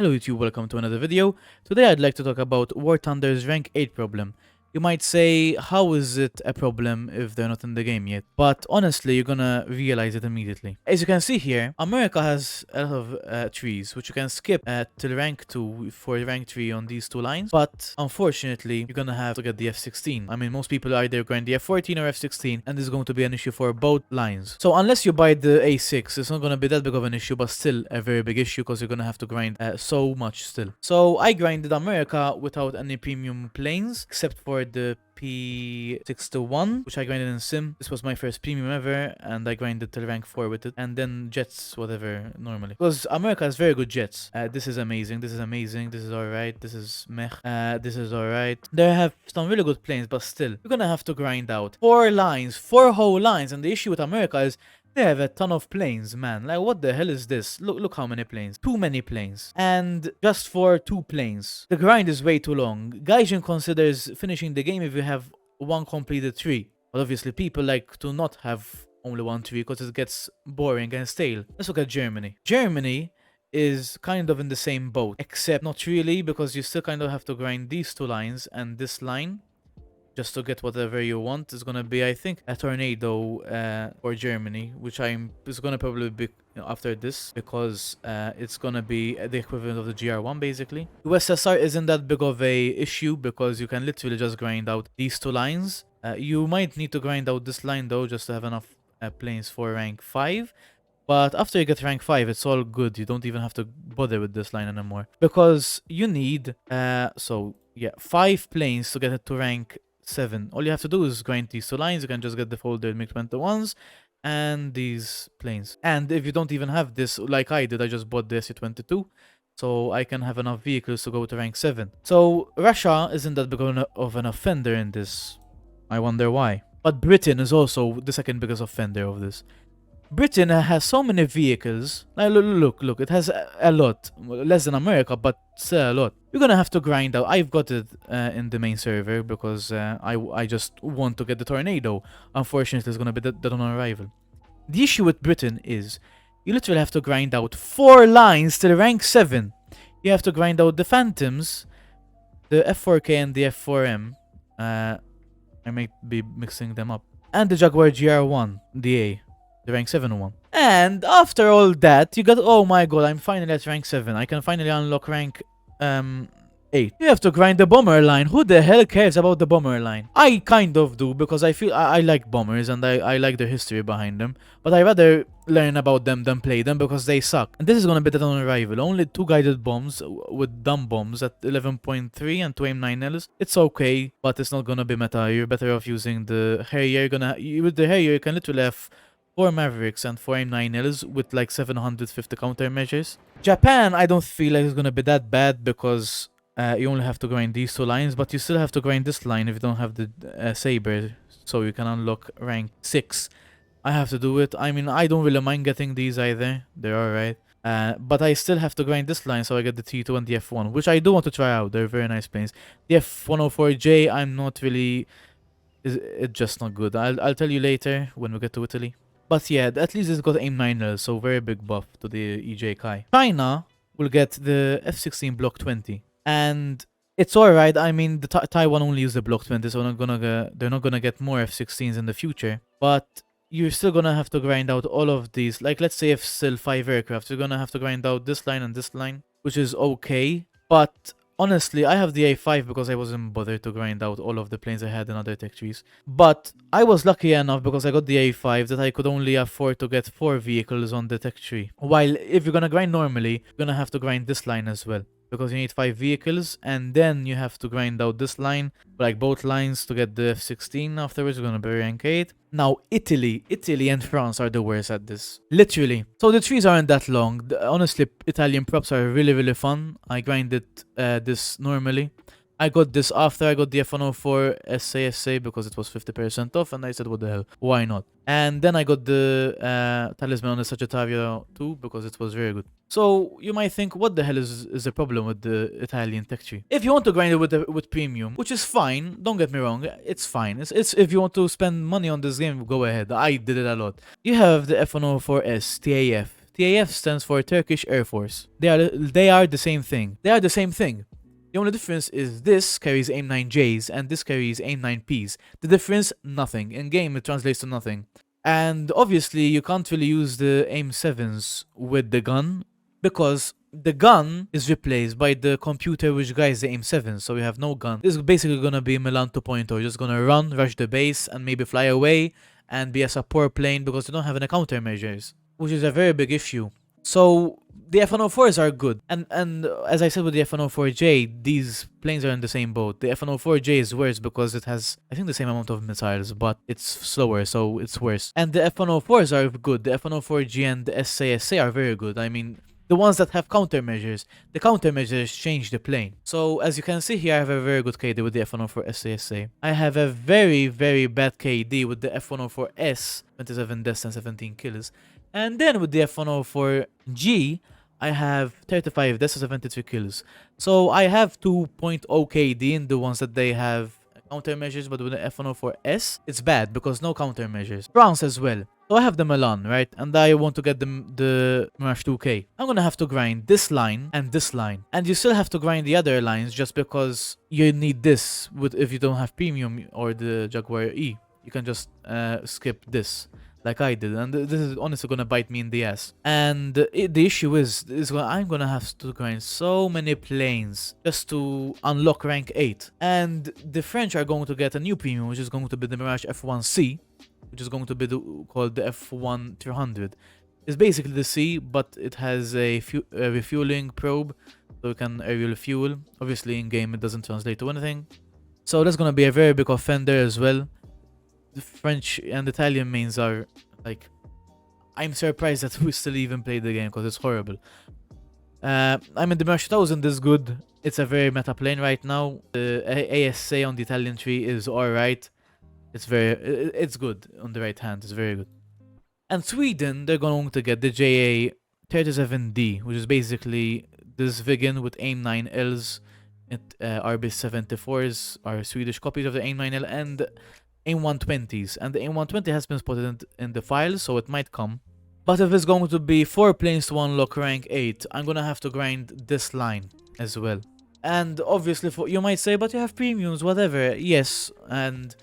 Hello YouTube, welcome to another video. Today I'd like to talk about War Thunder's rank 8 problem. You might say, how is it a problem if they're not in the game yet? But honestly, you're gonna realize it immediately. As you can see here, America has a lot of trees, which you can skip till rank 2 for rank 3 on these two lines. But unfortunately, you're gonna have to get the F16. I mean, most people either grind the F14 or F16, and this is going to be an issue for both lines. So unless you buy the A6, it's not gonna be that big of an issue, but still a very big issue because you're gonna have to grind so much still. So I grinded America without any premium planes, except for the P61, which I grinded in Sim. This was my first premium ever, and I grinded till rank 4 with it. And then jets, whatever, normally. Because America has very good jets. This is amazing, this is amazing, this is alright, this is meh, this is alright. They have some really good planes, but still, you're gonna have to grind out 4 lines, 4 whole lines. And the issue with America is they have a ton of planes, man. Like, what the hell is this? Look how many planes. Too many planes. And just for 2 planes. The grind is way too long. Gaijin considers finishing the game if you have 1 completed tree. But obviously people like to not have only 1 tree because it gets boring and stale. Let's look at Germany. Germany is kind of in the same boat. Except not really, because you still kind of have to grind these 2 lines and this line just to get whatever you want. Is gonna be, I think, a tornado for Germany, which is gonna probably be after this, because it's gonna be the equivalent of the GR1 basically. USSR isn't that big of a issue because you can literally just grind out these 2 lines. You might need to grind out this line though, just to have enough planes for rank 5. But after you get rank 5, it's all good. You don't even have to bother with this line anymore, because you need 5 planes to get it to rank 7. All you have to do is grind these 2 lines. You can just get the folder MiG-21s and these planes. And if you don't even have this, like I did, I just bought the SU-22, so I can have enough vehicles to go to rank 7. So Russia isn't that big of an offender in this. I wonder why. But Britain is also the second biggest offender of this. Britain has so many vehicles. Like, look, it has a lot. Less than America, but still a lot. You're gonna have to grind out. I've got it in the main server because I just want to get the tornado. Unfortunately, it's gonna be dead on arrival. The issue with Britain is you literally have to grind out 4 lines till rank 7. You have to grind out the Phantoms, the F4K and the F4M. I might be mixing them up. And the Jaguar GR1, the A. The rank 7 one. And after all that, you got, oh my god, I'm finally at rank 7. I can finally unlock rank 8. You have to grind the bomber line. Who the hell cares about the bomber line? I kind of do, because I feel I like bombers and I like the history behind them. But I rather learn about them than play them because they suck. And this is gonna be dead on arrival. Only 2 guided bombs with dumb bombs at 11.3 and 2 AIM-9Ls. It's okay, but it's not gonna be meta. You're better off using the Harrier. With the Harrier, you can literally have 4 Mavericks and 4 AIM-9Ls with like 750 countermeasures. Japan, I don't feel like it's gonna be that bad because you only have to grind these 2 lines, but you still have to grind this line if you don't have the Saber, so you can unlock rank 6. I have to do it. I mean, I don't really mind getting these either. They're alright. But I still have to grind this line so I get the T2 and the F1, which I do want to try out. They're very nice planes. The F104J, I'm not really... It's just not good. I'll tell you later when we get to Italy. But yeah, at least it's got AIM-9L, so very big buff to the EJ Kai. China will get the F-16 Block 20. And it's alright. I mean, the Taiwan only use the Block 20, so they're not gonna get more F-16s in the future. But you're still gonna have to grind out all of these. Like, let's say if still 5 aircraft, you're gonna have to grind out this line and this line, which is okay. But honestly, I have the A5 because I wasn't bothered to grind out all of the planes I had in other tech trees. But I was lucky enough because I got the A5 that I could only afford to get 4 vehicles on the tech tree. While if you're gonna grind normally, you're gonna have to grind this line as well, because you need 5 vehicles, and then you have to grind out this line, like both lines, to get the F-16. Afterwards, you're gonna be rank 8. Now, Italy and France are the worst at this. Literally. So the trees aren't that long. Honestly, Italian props are really fun. I grinded this normally. I got this after I got the F104 SASA because it was 50% off, and I said, what the hell, why not? And then I got the Talisman on the Sagittario too because it was very good. So you might think, what the hell is the problem with the Italian tech tree? If you want to grind it with premium, which is fine, don't get me wrong, it's fine. It's if you want to spend money on this game, go ahead. I did it a lot. You have the F104S TAF. TAF stands for Turkish Air Force. They are the same thing. They are the same thing. The only difference is this carries AIM-9Js and this carries AIM-9Ps. The difference, nothing. In game, it translates to nothing. And obviously, you can't really use the AIM-7s with the gun because the gun is replaced by the computer which guides the AIM-7, so you have no gun. This is basically gonna be Milan 2.0. You're just gonna run, rush the base, and maybe fly away and be a support plane because you don't have any countermeasures, which is a very big issue. So the F-104s are good, and as I said with the F-104J, these planes are in the same boat. The F-104J is worse because it has, I think, the same amount of missiles, but it's slower, so it's worse. And the F-104s are good. The F-104G and the SASA are very good. I mean, the ones that have countermeasures. The countermeasures change the plane. So as you can see here, I have a very good KD with the F-104 SASA. I have a very, very bad KD with the F-104S, 27 deaths and 17 kills. And then with the F-104G, I have 35 deaths and 73 kills. So I have 2.0 KD in the ones that they have countermeasures, but with the F-104S, it's bad because no countermeasures. France as well. So I have the Milan, right? And I want to get the Mirage 2K. I'm gonna have to grind this line and this line. And you still have to grind the other lines just because you need this if you don't have Premium or the Jaguar E. You can just skip this, like I did. And this is honestly gonna bite me in the ass. And the issue is I'm gonna have to grind so many planes just to unlock rank 8. And the French are going to get a new premium, which is going to be the Mirage F1C, which is going to be called the F1 300. It's basically the C, but it has a refueling probe, so you can aerial fuel. Obviously, in game, it doesn't translate to anything. So that's gonna be a very big offender as well. The French and Italian mains are like, I'm surprised that we still even play the game because it's horrible. I mean, the Mirage 2000 is good. It's a very meta plane right now. The ASA on the Italian tree is alright. It's good on the right hand. It's very good. And Sweden, they're going to get the JA37D, which is basically this Viggen with AIM-9Ls. RB74s are Swedish copies of the AIM-9L and AIM-120s. And the AIM-120 has been spotted in the files, so it might come. But if it's going to be 4 planes to unlock rank 8, I'm gonna have to grind this line as well. And obviously, you might say, but you have premiums, whatever. Yes, and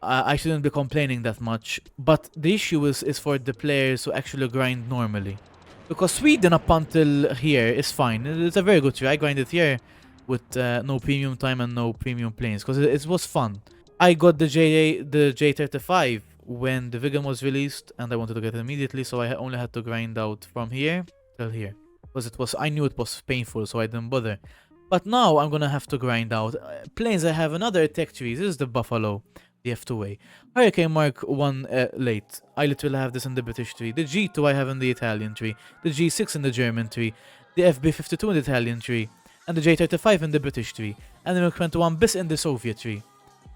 I shouldn't be complaining that much, but the issue is for the players to actually grind normally. Because Sweden up until here is fine. It's a very good tree. I grinded here with no premium time and no premium planes because it was fun. I got the J35 when the Viggen was released and I wanted to get it immediately, so I only had to grind out from here till here. Because I knew it was painful, so I didn't bother. But now I'm gonna have to grind out planes. I have another tech tree. This is the Buffalo. The F2A. Hurricane Mark 1 late. I literally have this in the British tree. The G2 I have in the Italian tree. The G6 in the German tree. The FB52 in the Italian tree. And the J35 in the British tree. And the MiG-21 bis in the Soviet tree.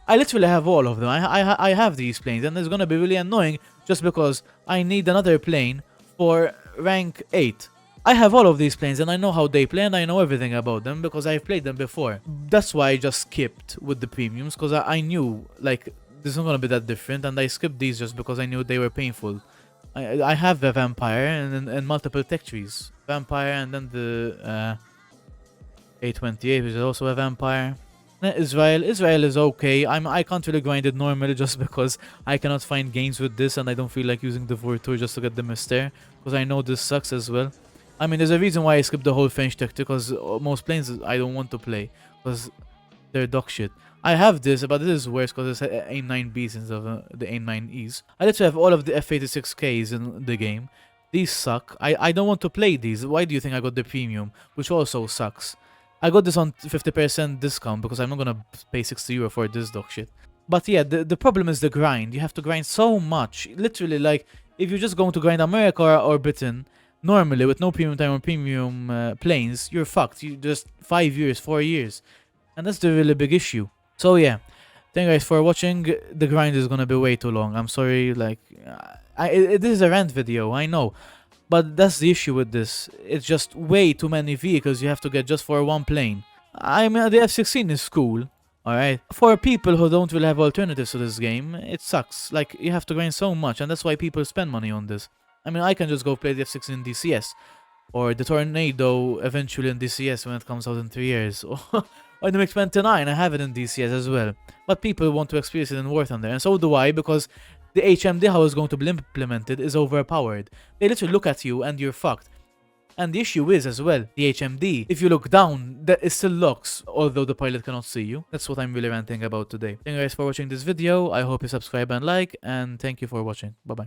I literally have all of them. I have these planes. And it's gonna be really annoying just because I need another plane for rank 8. I have all of these planes and I know how they play and I know everything about them because I've played them before. That's why I just skipped with the premiums because I knew like this isn't gonna be that different, and I skipped these just because I knew they were painful. I have a Vampire and multiple tech trees. Vampire and then the A28, which is also a Vampire. Israel is okay. I can't really grind it normally just because I cannot find games with this and I don't feel like using the Vortur just to get the Mister because I know this sucks as well. I mean, there's a reason why I skipped the whole French tech because most planes I don't want to play because they're dog shit. I have this, but this is worse because it's AIM-9Bs instead of the AIM-9Es. I literally have all of the F86Ks in the game. These suck. I don't want to play these. Why do you think I got the premium? Which also sucks. I got this on 50% discount because I'm not gonna pay €60 for this dog shit. But yeah, the problem is the grind. You have to grind so much. Literally, like, if you're just going to grind America or Britain, normally, with no premium time or premium planes, you're fucked. You just 5 years, 4 years. And that's the really big issue. So yeah, thank you guys for watching. The grind is gonna be way too long. I'm sorry, like, this is a rant video, I know. But that's the issue with this. It's just way too many vehicles you have to get just for one plane. I mean, the F-16 is cool. Alright, for people who don't really have alternatives to this game, it sucks. Like, you have to grind so much, and that's why people spend money on this. I mean, I can just go play the F6 in DCS, or the Tornado eventually in DCS when it comes out in 3 years, or the MiG-29, I have it in DCS as well. But people want to experience it in War Thunder, and so do I, because the HMD, how it's going to be implemented, is overpowered. They literally look at you and you're fucked. And the issue is as well, the HMD, if you look down, it still locks, although the pilot cannot see you. That's what I'm really ranting about today. Thank you guys for watching this video. I hope you subscribe and like, and thank you for watching. Bye bye.